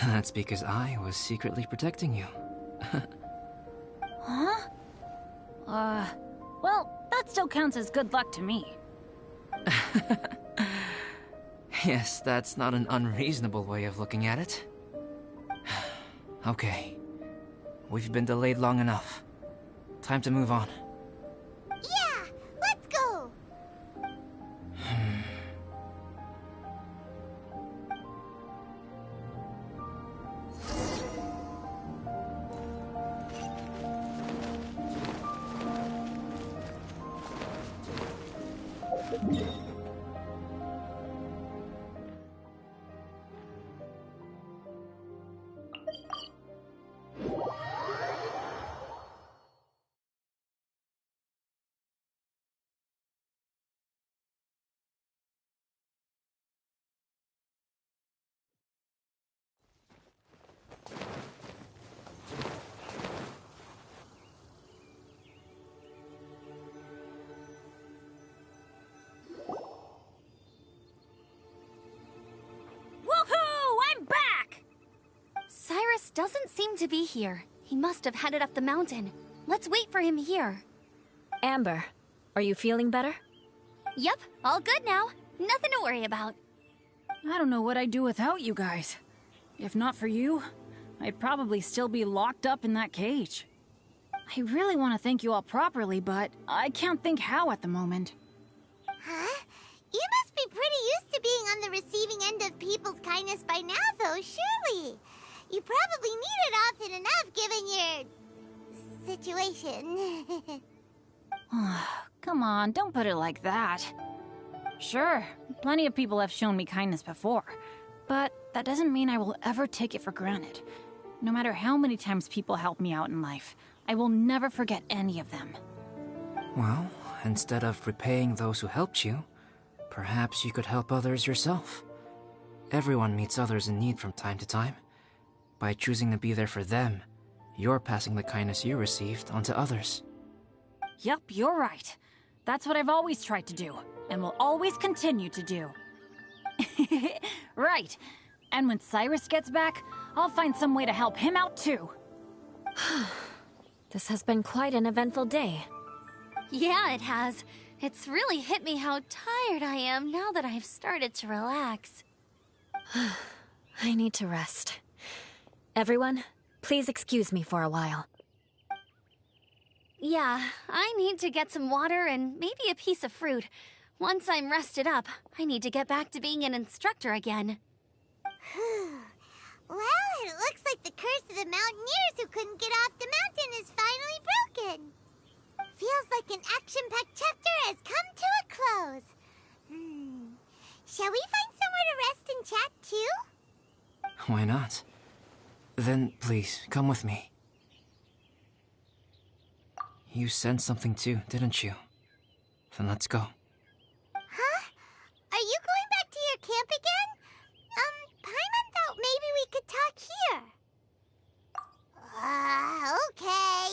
that's because I was secretly protecting you. Huh? Well, that still counts as good luck to me. Yes, that's not an unreasonable way of looking at it. Okay. We've been delayed long enough. Time to move on. Yeah, let's go! Woohoo! I'm back! Cyrus doesn't seem to be here. He must have headed up the mountain. Let's wait for him here. Amber, are you feeling better? Yep, all good now. Nothing to worry about. I don't know what I'd do without you guys. If not for you, I'd probably still be locked up in that cage. I really want to thank you all properly, but I can't think how at the moment. Huh? You must be pretty used to being on the receiving end of people's kindness by now, though, surely. You probably need it often enough, given your... situation. Come on, don't put it like that. Sure, plenty of people have shown me kindness before, but that doesn't mean I will ever take it for granted. No matter how many times people help me out in life, I will never forget any of them. Well, instead of repaying those who helped you, perhaps you could help others yourself. Everyone meets others in need from time to time. By choosing to be there for them, you're passing the kindness you received on to others. Yep, you're right. That's what I've always tried to do, and will always continue to do. Right. And when Cyrus gets back, I'll find some way to help him out too. This has been quite an eventful day. Yeah, it has. It's really hit me how tired I am now that I've started to relax. I need to rest. Everyone, please excuse me for a while. Yeah, I need to get some water and maybe a piece of fruit. Once I'm rested up, I need to get back to being an instructor again. Well, it looks like the curse of the mountaineers who couldn't get off the mountain is finally broken. Feels like an action-packed chapter has come to a close. Shall we find somewhere to rest and chat too? Why not? Then please, come with me. You sensed something too, didn't you? Then let's go. Huh? Are you going back to your camp again? Paimon thought maybe we could talk here. Okay.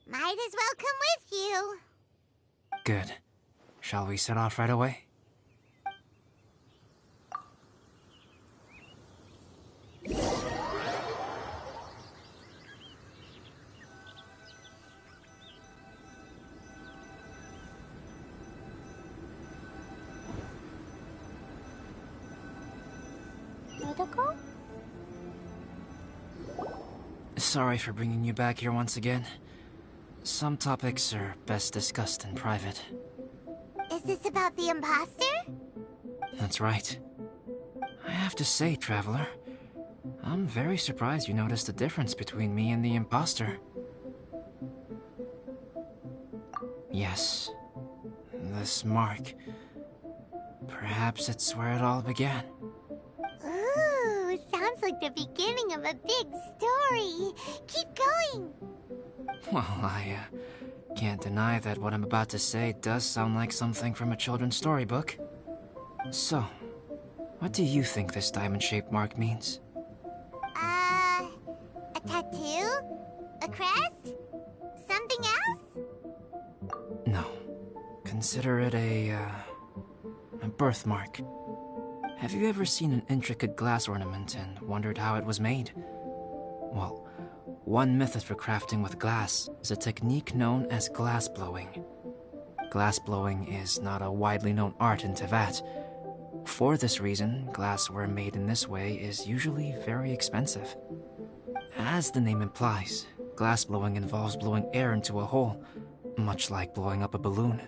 Might as well come with you. Good. Shall we set off right away? Sorry for bringing you back here once again. Some topics are best discussed in private. Is this about the imposter? That's right. I have to say, Traveler, I'm very surprised you noticed the difference between me and the imposter. Yes, this mark. Perhaps it's where it all began. Ooh, sounds like the beginning of a big story. Keep going. Well, I can't deny that what I'm about to say does sound like something from a children's storybook. So, what do you think this diamond-shaped mark means? A tattoo? A crest? Something else? No. Consider it a birthmark. Have you ever seen an intricate glass ornament and wondered how it was made? Well, one method for crafting with glass is a technique known as glass blowing. Glass blowing is not a widely known art in Teyvat. For this reason, glassware made in this way is usually very expensive. As the name implies, glass blowing involves blowing air into a hole, much like blowing up a balloon.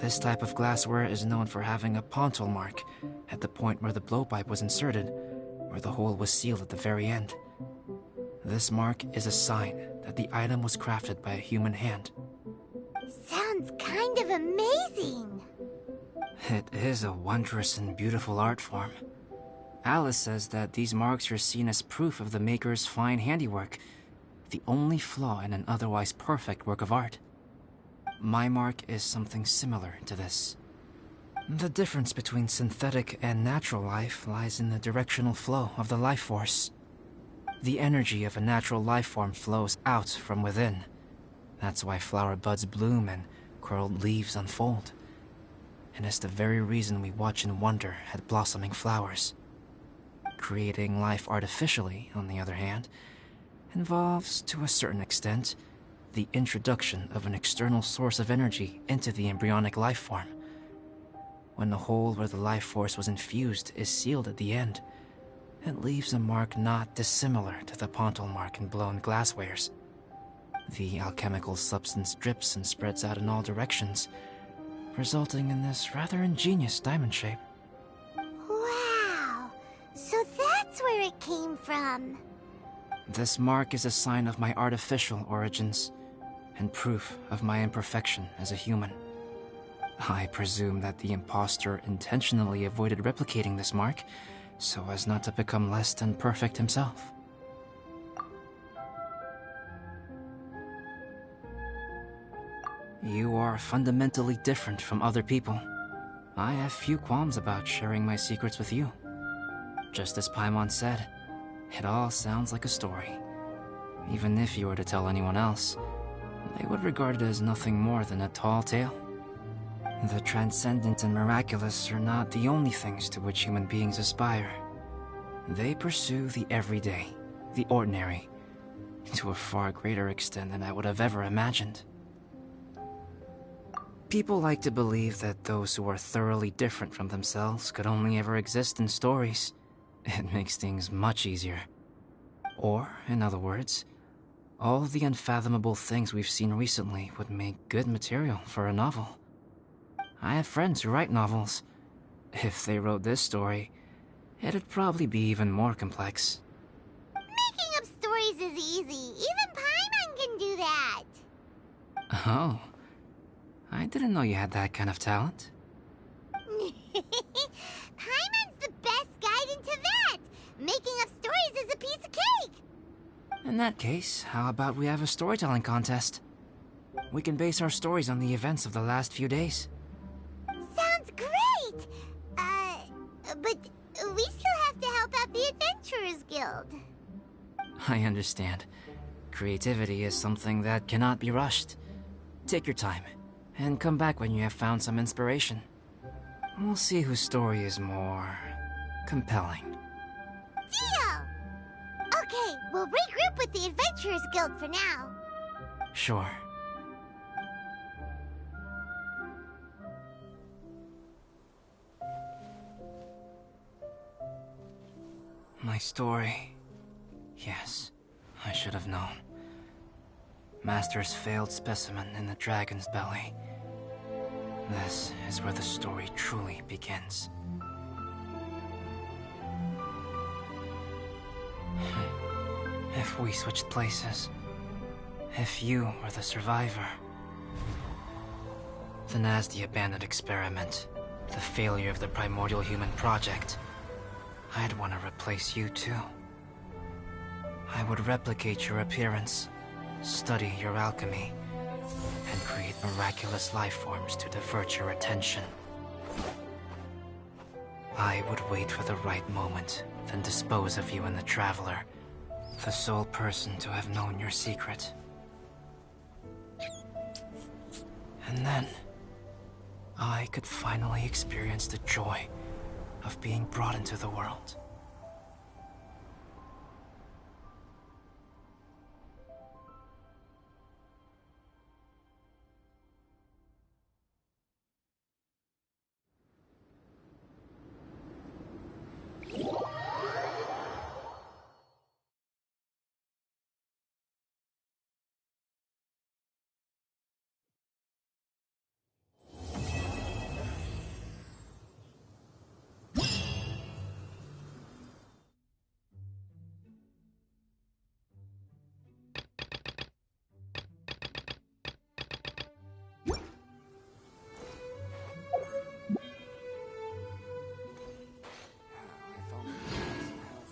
This type of glassware is known for having a pontal mark at the point where the blowpipe was inserted, where the hole was sealed at the very end. This mark is a sign that the item was crafted by a human hand. Sounds kind of amazing. It is a wondrous and beautiful art form. Alice says that these marks are seen as proof of the maker's fine handiwork, the only flaw in an otherwise perfect work of art. My mark is something similar to this. The difference between synthetic and natural life lies in the directional flow of the life force. The energy of a natural life form flows out from within. That's why flower buds bloom and curled leaves unfold. And it's the very reason we watch and wonder at blossoming flowers. Creating life artificially, on the other hand, involves, to a certain extent, the introduction of an external source of energy into the embryonic life form. When the hole where the life force was infused is sealed at the end, it leaves a mark not dissimilar to the pontal mark in blown glasswares. The alchemical substance drips and spreads out in all directions, resulting in this rather ingenious diamond shape. Wow, so that's where it came from. This mark is a sign of my artificial origins, and proof of my imperfection as a human. I presume that the impostor intentionally avoided replicating this mark, so as not to become less than perfect himself. You are fundamentally different from other people. I have few qualms about sharing my secrets with you. Just as Paimon said, It all sounds like a story. Even if you were to tell anyone else, they would regard it as nothing more than a tall tale. The transcendent and miraculous are not the only things to which human beings aspire. They pursue the everyday, the ordinary, to a far greater extent than I would have ever imagined. People like to believe that those who are thoroughly different from themselves could only ever exist in stories. It makes things much easier. Or, in other words, all of the unfathomable things we've seen recently would make good material for a novel. I have friends who write novels. If they wrote this story, it'd probably be even more complex. Making up stories is easy. Even Paimon can do that. Oh. I didn't know you had that kind of talent. Paimon's the best guide into that. Making up stories is a piece of cake. In that case, how about we have a storytelling contest? We can base our stories on the events of the last few days. Sounds great! But we still have to help out the Adventurers Guild. I understand. Creativity is something that cannot be rushed. Take your time, and come back when you have found some inspiration. We'll see whose story is more compelling. Deal! Okay, we'll regroup with the Adventurers Guild for now. Sure. My story. Yes, I should have known. Master's failed specimen in the dragon's belly. This is where the story truly begins. If we switched places, if you were the survivor, then as the abandoned experiment, the failure of the primordial human project, I'd want to replace you too. I would replicate your appearance, study your alchemy, and create miraculous life forms to divert your attention. I would wait for the right moment, then dispose of you in the Traveler, the sole person to have known your secret. And then, I could finally experience the joy of being brought into the world.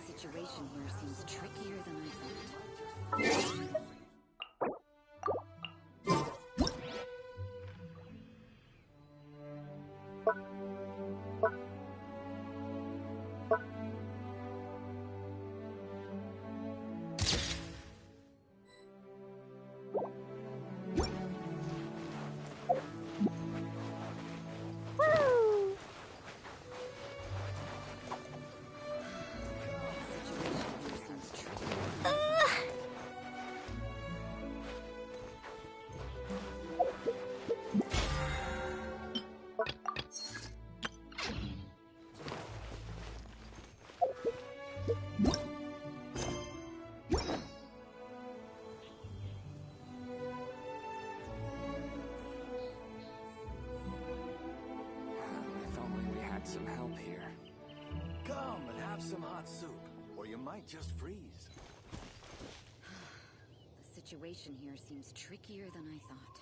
Situation here seems trickier than I thought. If only we had some help here. Come and have some hot soup, or you might just freeze. The situation here seems trickier than I thought.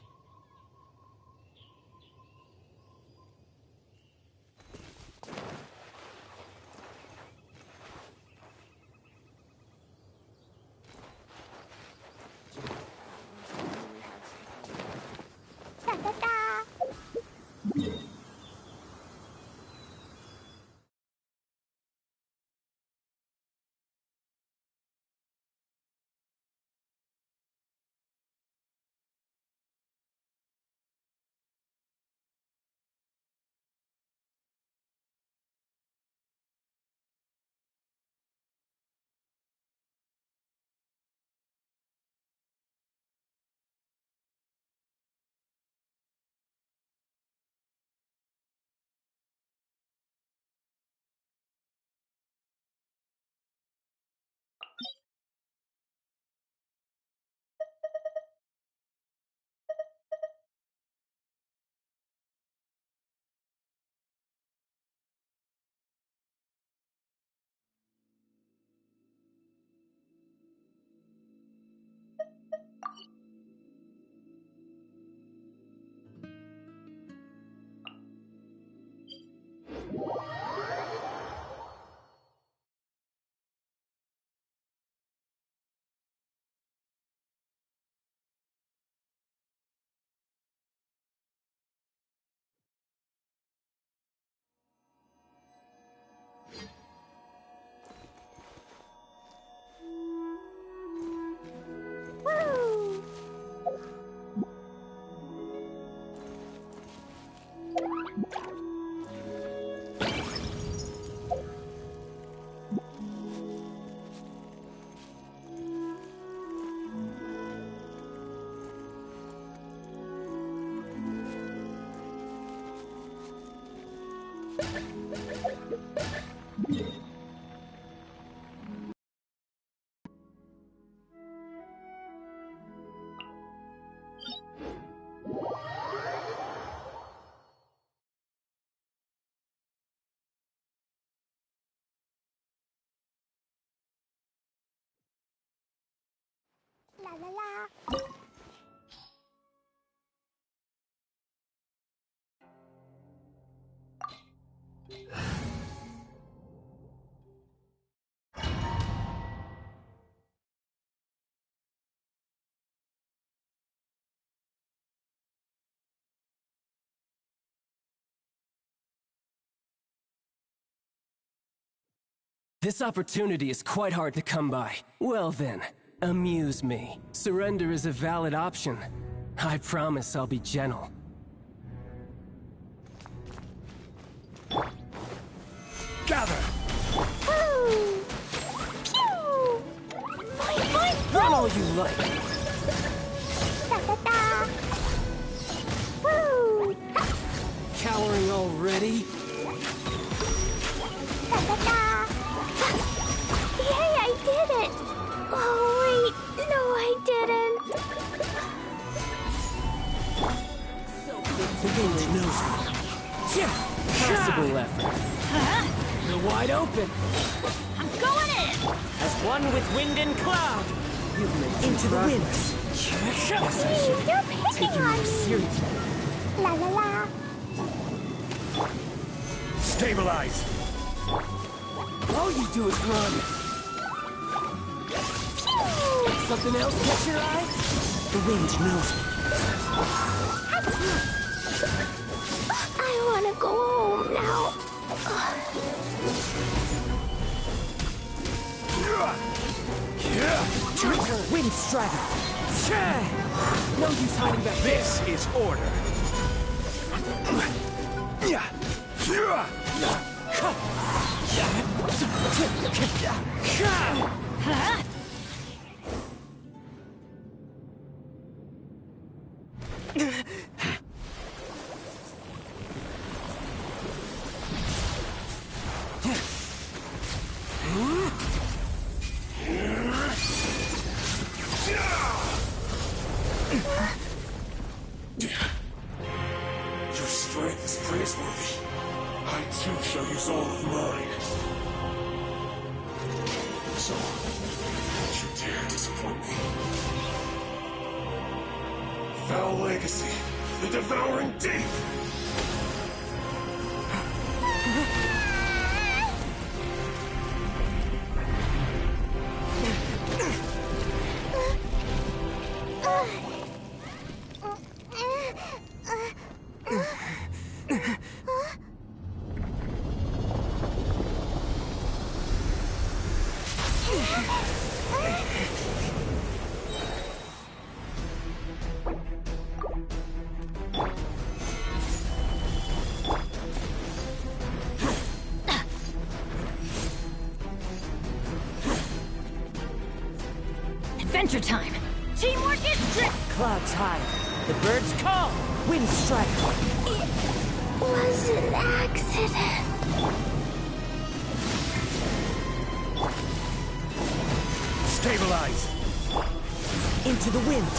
This opportunity is quite hard to come by. Well then, amuse me. Surrender is a valid option. I promise I'll be gentle. Gather! Woo! Pew! Boing, boing, Run all you like! da da da! Woo! Ha! Cowering already? Da da da! Ha! Yay, I did it! Oh, wait, no, I didn't. The wind knows me. Possible effort. You're wide open. I'm going in! As one with wind and cloud. You've made into the wind. Yes, I should You're take picking you on more me. seriously. La la la. Stabilize! All you do is run. Pew! Something else catch your eye? The wind knows me. I want to go home now. Your turn. Wind strider. No use hiding back. This is order. Your strength is praiseworthy. I too shall use all of mine. So, don't you dare disappoint me. Foul legacy, the devouring deep! Adventure time! Teamwork is strict! Clouds high. The birds call. Wind strike. It was an accident. Stabilize! Into the wind.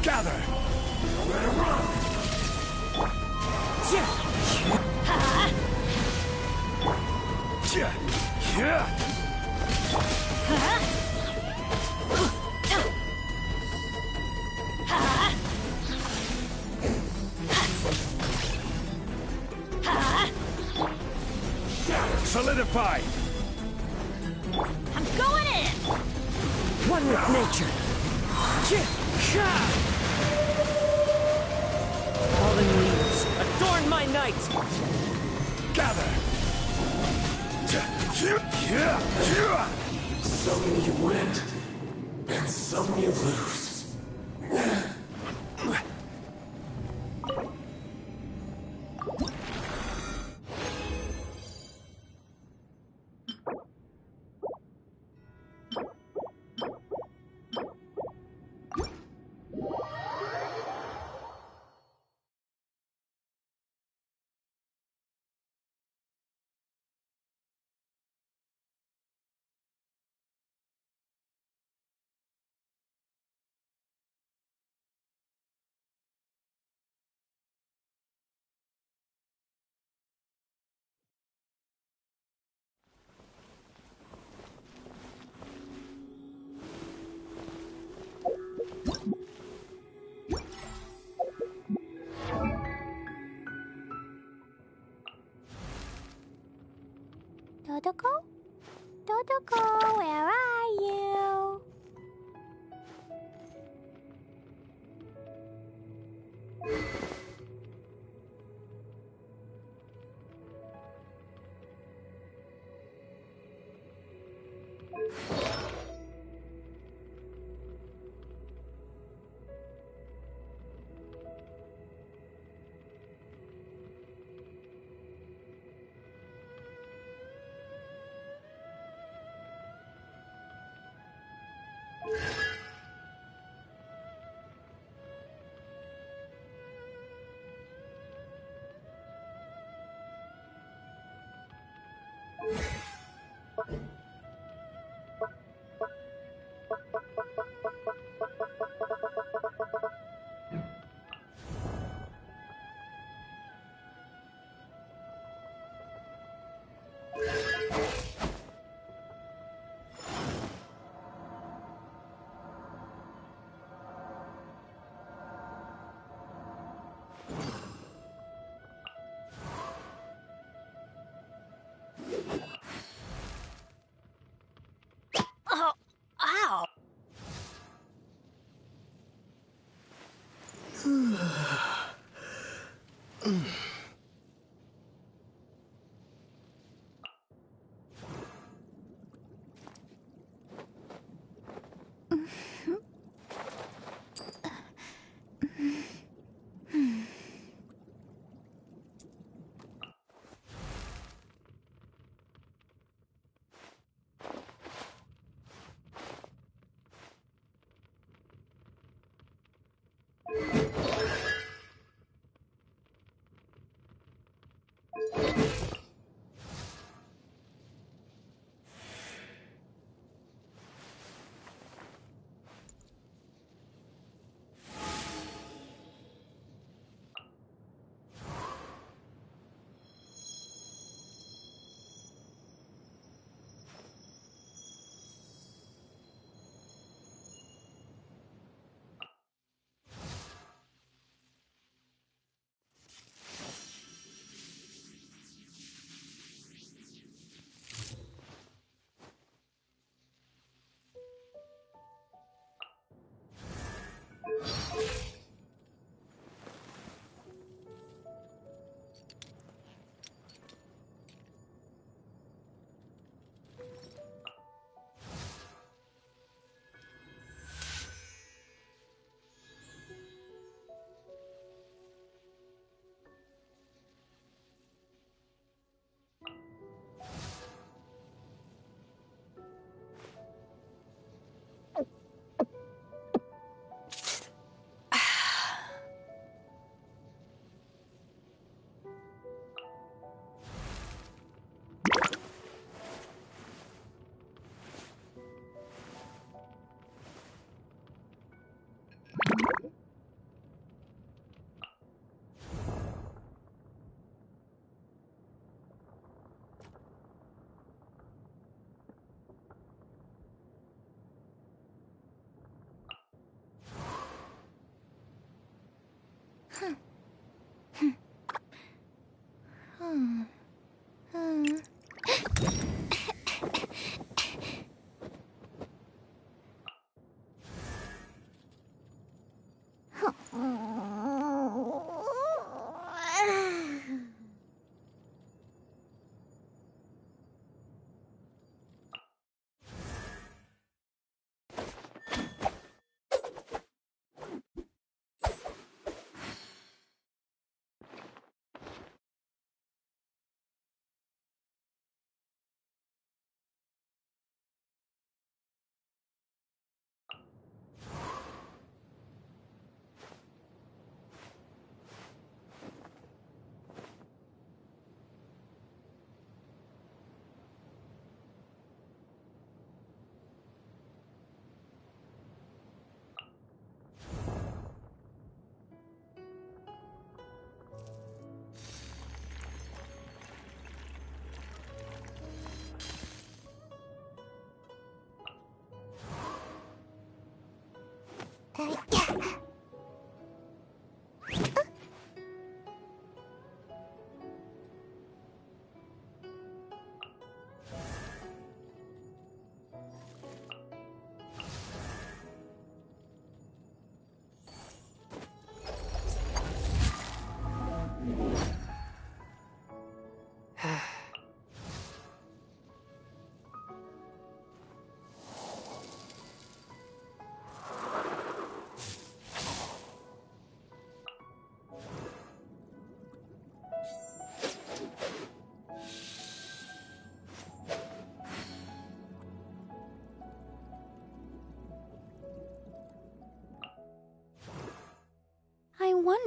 Gather! Let it run! Solidify! I'm going in! One with nature. Fallen leaves, adorn my night! Gather! Some you win, and some you lose. Dodoko? Dodoko, where are you? Oh, ow!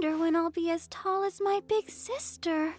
wonder when I'll be as tall as my big sister.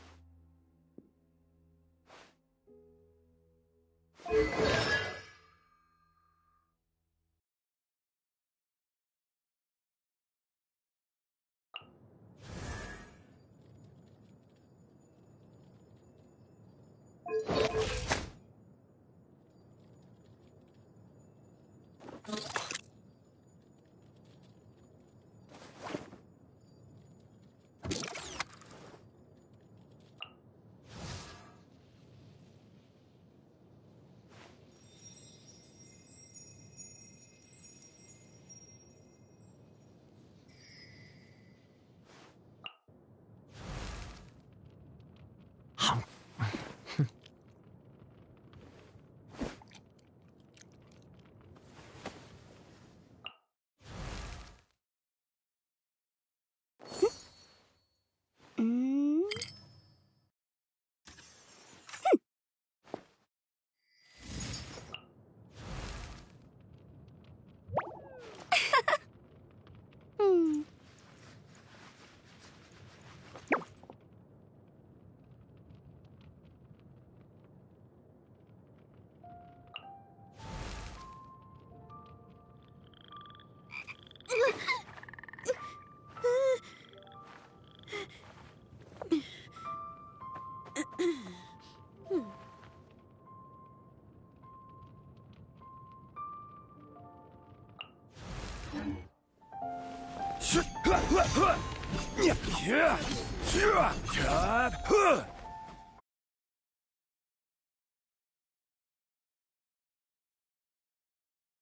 Yeah.